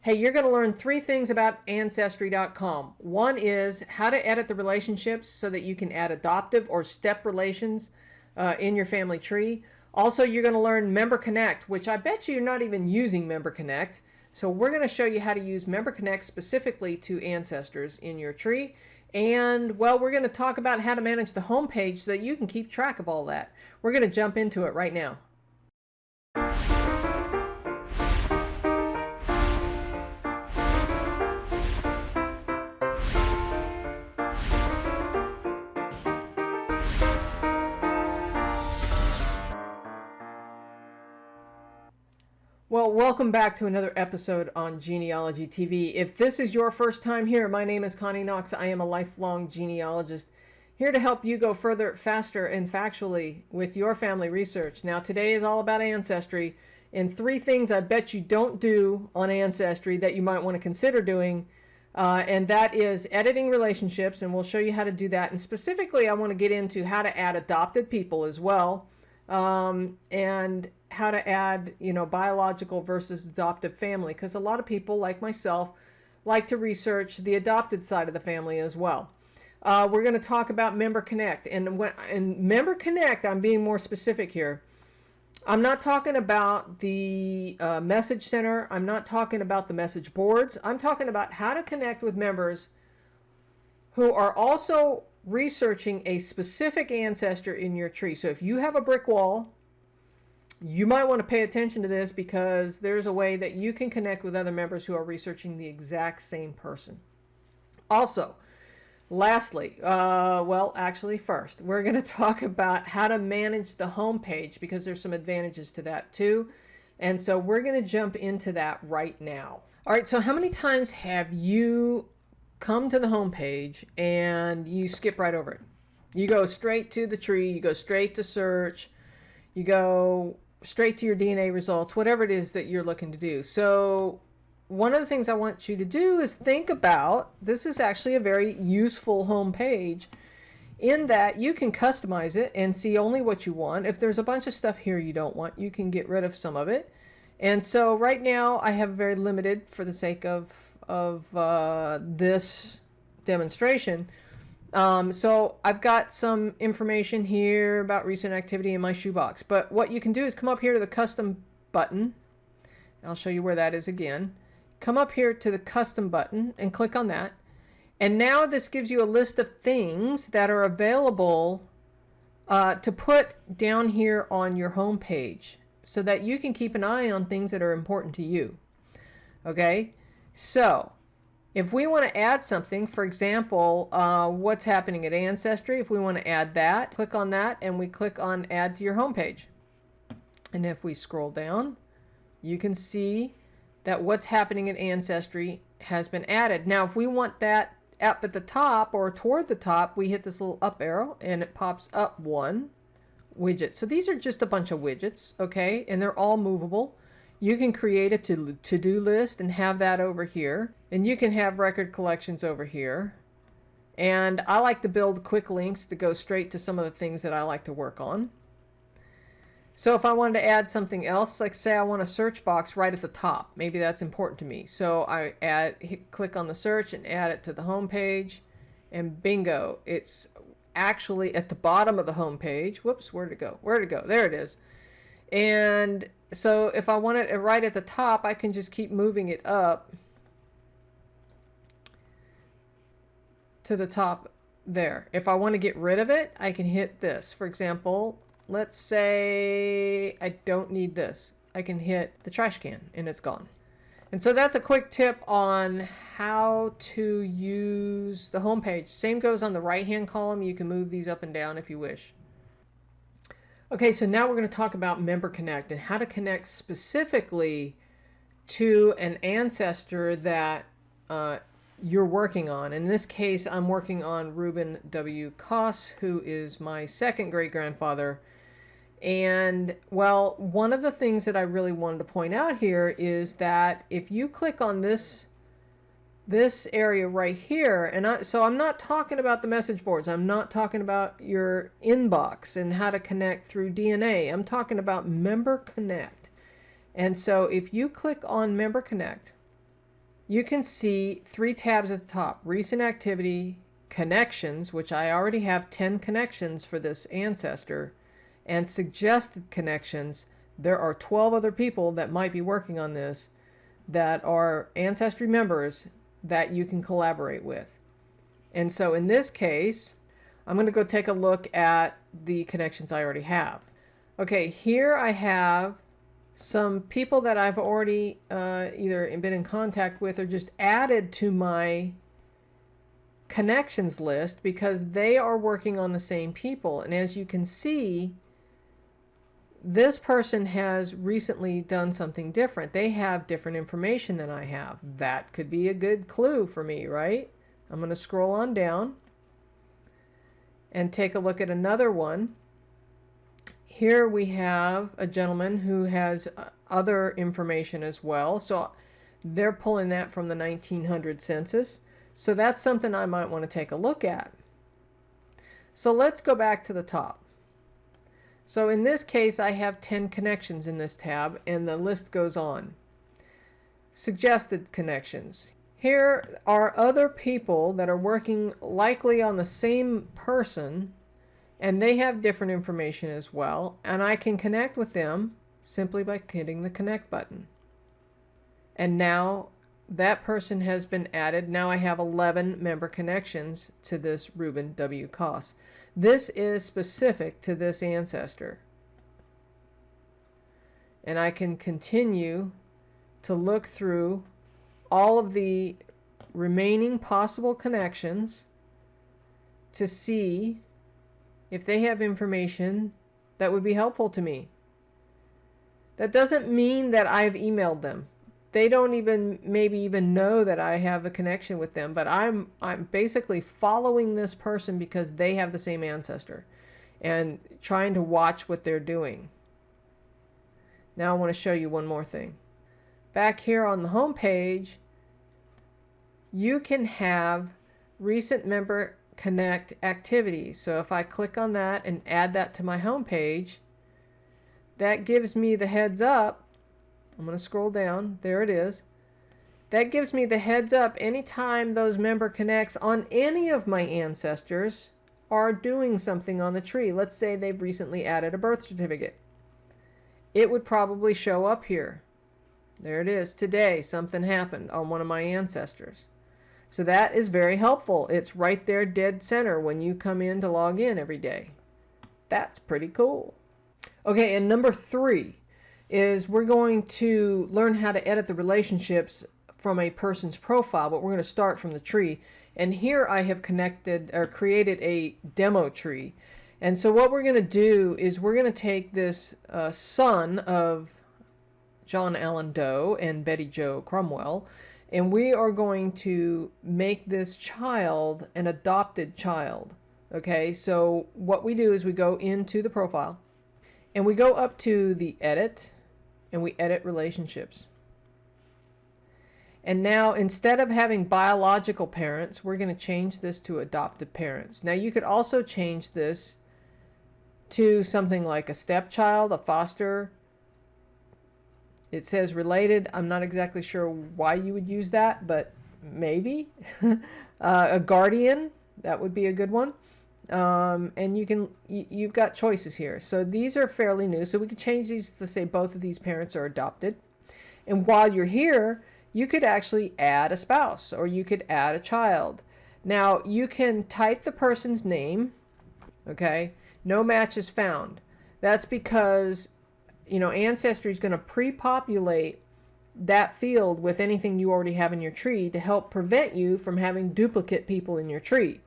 Hey, you're going to learn 3 things about Ancestry.com. One is how to edit the relationships so that you can add adoptive or step relations in your family tree. Also, you're going to learn Member Connect, which I bet you're not even using Member Connect. So we're going to show you how to use Member Connect specifically to ancestors in your tree. And, well, we're going to talk about how to manage the home page so that you can keep track of all that. We're going to jump into it right now. Well, welcome back to another episode on Genealogy TV. If this is your first time here, my name is Connie Knox. I am a lifelong genealogist here to help you go further, faster, and factually with your family research. Now, today is all about Ancestry and 3 things I bet you don't do on Ancestry that you might want to consider doing. And that is editing relationships, and we'll show you how to do that. And specifically, I want to get into how to add adopted people as well. And how to add, biological versus adoptive family, because a lot of people like myself like to research the adopted side of the family as well. We're going to talk about Member Connect, and Member Connect, I'm being more specific here. I'm not talking about the message center. I'm not talking about the message boards. I'm talking about how to connect with members who are also researching a specific ancestor in your tree. So if you have a brick wall, you might want to pay attention to this, because there's a way that you can connect with other members who are researching the exact same person. Also, lastly, first, we're going to talk about how to manage the home page, because there's some advantages to that too. And so we're going to jump into that right now. All right, so how many times have you come to the home page and you skip right over it? You go straight to the tree, you go straight to search, you go straight to your DNA results, whatever it is that you're looking to do. So one of the things I want you to do is think about, this is actually a very useful home page in that you can customize it and see only what you want. If there's a bunch of stuff here you don't want, you can get rid of some of it. And so right now I have very limited, for the sake of this demonstration. So I've got some information here about recent activity in my shoebox, but what you can do is come up here to the custom button. I'll show you where that is again. Come up here to the custom button and click on that. And now this gives you a list of things that are available to put down here on your home page so that you can keep an eye on things that are important to you. Okay, so if we want to add something, for example, what's happening at Ancestry, if we want to add that, click on that and we click on Add to your homepage. And if we scroll down, you can see that what's happening at Ancestry has been added. Now, if we want that up at the top or toward the top, we hit this little up arrow and it pops up one widget. So these are just a bunch of widgets, okay? And they're all movable. You can create a to-do list and have that over here. And you can have record collections over here. And I like to build quick links to go straight to some of the things that I like to work on. So if I wanted to add something else, like say I want a search box right at the top, maybe that's important to me. So I click on the search and add it to the home page, and bingo, it's actually at the bottom of the home page. Whoops, where'd it go? Where'd it go? There it is. And so if I want it right at the top, I can just keep moving it up to the top there. If I want to get rid of it, I can hit this. For example, let's say I don't need this. I can hit the trash can and it's gone. And so that's a quick tip on how to use the home page. Same goes on the right-hand column. You can move these up and down if you wish. Okay, so now we're going to talk about Member Connect and how to connect specifically to an ancestor that you're working on. In this case, I'm working on Reuben W. Koss, who is my second great-grandfather. And, well, one of the things that I really wanted to point out here is that if you click on this area right here, and so I'm not talking about the message boards. I'm not talking about your inbox and how to connect through DNA. I'm talking about Member Connect. And so if you click on Member Connect, you can see 3 tabs at the top: recent activity, connections, which I already have 10 connections for this ancestor, and suggested connections. There are 12 other people that might be working on this that are Ancestry members that you can collaborate with. And so in this case, I'm going to go take a look at the connections I already have. Okay, here I have some people that I've already either been in contact with or just added to my connections list because they are working on the same people. And as you can see, this person has recently done something different. They have different information than I have. That could be a good clue for me, right? I'm going to scroll on down and take a look at another one. Here we have a gentleman who has other information as well. So they're pulling that from the 1900 census. So that's something I might want to take a look at. So let's go back to the top. So in this case, I have 10 connections in this tab, and the list goes on. Suggested connections. Here are other people that are working likely on the same person, and they have different information as well, and I can connect with them simply by hitting the connect button. And now that person has been added. Now I have 11 member connections to this Reuben W. Koss. This is specific to this ancestor. And I can continue to look through all of the remaining possible connections to see if they have information that would be helpful to me. That doesn't mean that I've emailed them. They don't even maybe even know that I have a connection with them, but I'm basically following this person because they have the same ancestor and trying to watch what they're doing. Now I want to show you one more thing. Back here on the home page, you can have recent member connect activities. So if I click on that and add that to my home page, that gives me the heads up. I'm going to scroll down. There it is. That gives me the heads up anytime those member connects on any of my ancestors are doing something on the tree. Let's say they've recently added a birth certificate. It would probably show up here. There it is. Today, something happened on one of my ancestors. So that is very helpful. It's right there dead center when you come in to log in every day. That's pretty cool. Okay, and number 3 is we're going to learn how to edit the relationships from a person's profile, but we're going to start from the tree. And here I have connected or created a demo tree. And so what we're going to do is we're going to take this son of John Allen Doe and Betty Jo Cromwell, and we are going to make this child an adopted child. Okay, so what we do is we go into the profile and we go up to the edit and we edit relationships. And now instead of having biological parents, we're going to change this to adopted parents. Now you could also change this to something like a stepchild, a foster. It says related. I'm not exactly sure why you would use that, but maybe. A guardian, that would be a good one. And you've got choices here. So these are fairly new. So we could change these to say both of these parents are adopted. And while you're here, you could actually add a spouse or you could add a child. Now you can type the person's name. Okay. No matches found. That's because, you know, Ancestry is going to pre-populate that field with anything you already have in your tree to help prevent you from having duplicate people in your tree.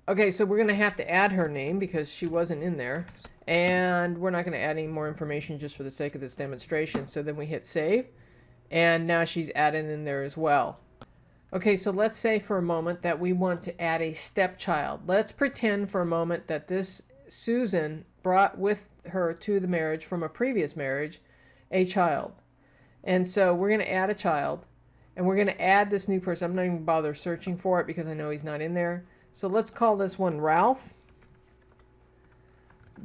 Okay, so we're going to have to add her name because she wasn't in there. And we're not going to add any more information just for the sake of this demonstration. So then we hit save. And now she's added in there as well. Okay, so let's say for a moment that we want to add a stepchild. Let's pretend for a moment that this Susan brought with her to the marriage from a previous marriage a child. And so we're going to add a child. And we're going to add this new person. I'm not even bother searching for it because I know he's not in there. So let's call this one Ralph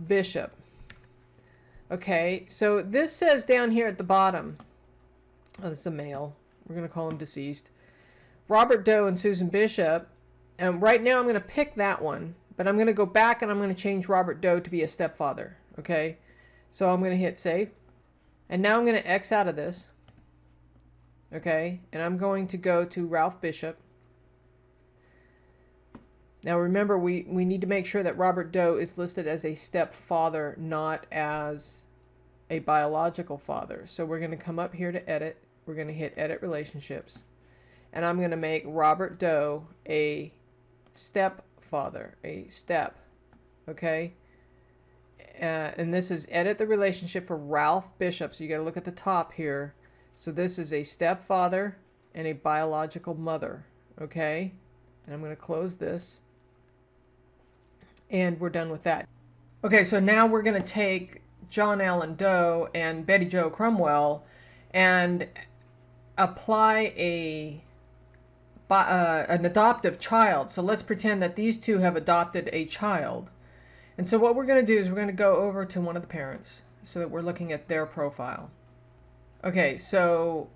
Bishop. Okay, so this says down here at the bottom, oh, this is a male. We're going to call him deceased. Robert Doe and Susan Bishop. And right now I'm going to pick that one, but I'm going to go back and I'm going to change Robert Doe to be a stepfather. Okay, so I'm going to hit save. And now I'm going to X out of this. Okay, and I'm going to go to Ralph Bishop. Now remember, we need to make sure that Robert Doe is listed as a stepfather, not as a biological father. So we're going to come up here to edit. We're going to hit edit relationships. And I'm going to make Robert Doe a stepfather, a step. Okay? And this is edit the relationship for Ralph Bishop. So you got to look at the top here. So this is a stepfather and a biological mother. Okay? And I'm going to close this. And we're done with that. Okay, so now we're going to take John Allen Doe and Betty Jo Cromwell and apply an adoptive child. So let's pretend that these two have adopted a child. And so what we're going to do is we're going to go over to one of the parents so that we're looking at their profile. Okay, so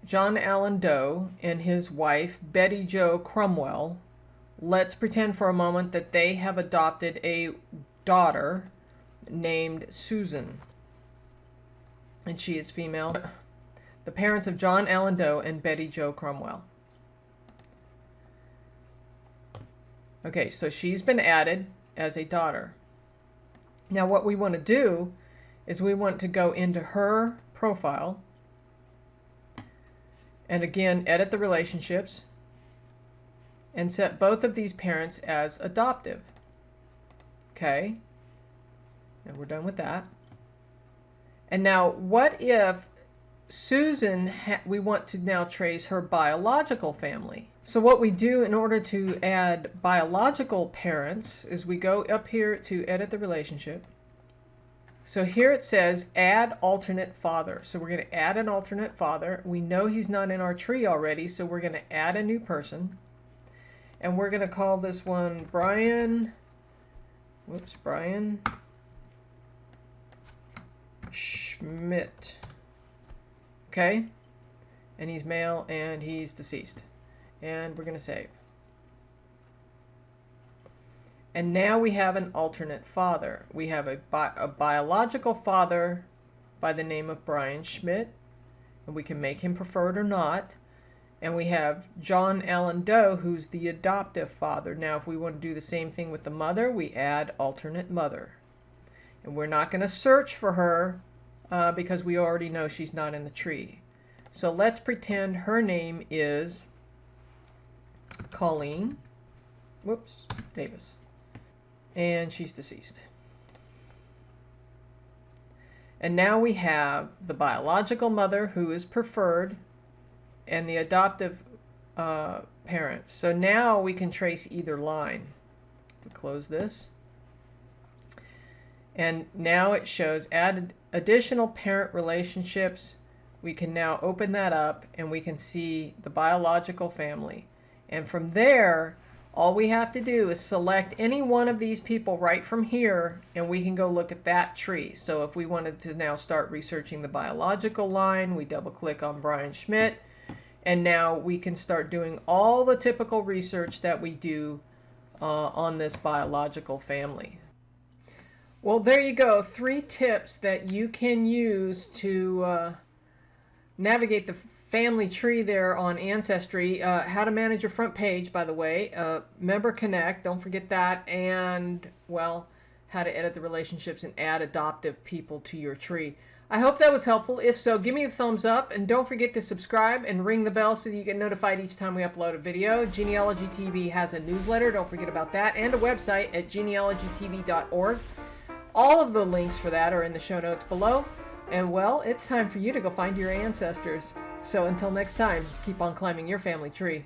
John Allen Doe and his wife, Betty Jo Cromwell, let's pretend for a moment that they have adopted a daughter named Susan. And she is female. The parents of John Allen Doe and Betty Jo Cromwell. Okay, so she's been added as a daughter. Now what we want to do is we want to go into her profile and again edit the relationships and set both of these parents as adoptive. Okay, and we're done with that. And now what if Susan, we want to now trace her biological family. So what we do in order to add biological parents is we go up here to edit the relationship. So here it says add alternate father. So we're going to add an alternate father. We know he's not in our tree already, so we're going to add a new person. And we're going to call this one Brian. Whoops, Brian Schmidt. Okay, and he's male and he's deceased. And we're going to save. And now we have an alternate father. We have a biological father by the name of Brian Schmidt, and we can make him preferred or not. And we have John Allen Doe, who's the adoptive father. Now, if we want to do the same thing with the mother, we add alternate mother. And we're not going to search for her because we already know she's not in the tree. So let's pretend her name is Colleen, whoops, Davis, and she's deceased. And now we have the biological mother who is preferred and the adoptive parents. So now we can trace either line. We close this. And now it shows added additional parent relationships. We can now open that up and we can see the biological family. And from there, all we have to do is select any one of these people right from here and we can go look at that tree. So if we wanted to now start researching the biological line, we double click on Brian Schmidt and now we can start doing all the typical research that we do on this biological family. Well, there you go. 3 tips that you can use to navigate the family tree there on Ancestry. How to manage your front page, by the way. Member Connect, don't forget that. And, well, how to edit the relationships and add adoptive people to your tree. I hope that was helpful. If so, give me a thumbs up. And don't forget to subscribe and ring the bell so that you get notified each time we upload a video. Genealogy TV has a newsletter. Don't forget about that. And a website at genealogytv.org. All of the links for that are in the show notes below. And well, it's time for you to go find your ancestors. So until next time, keep on climbing your family tree.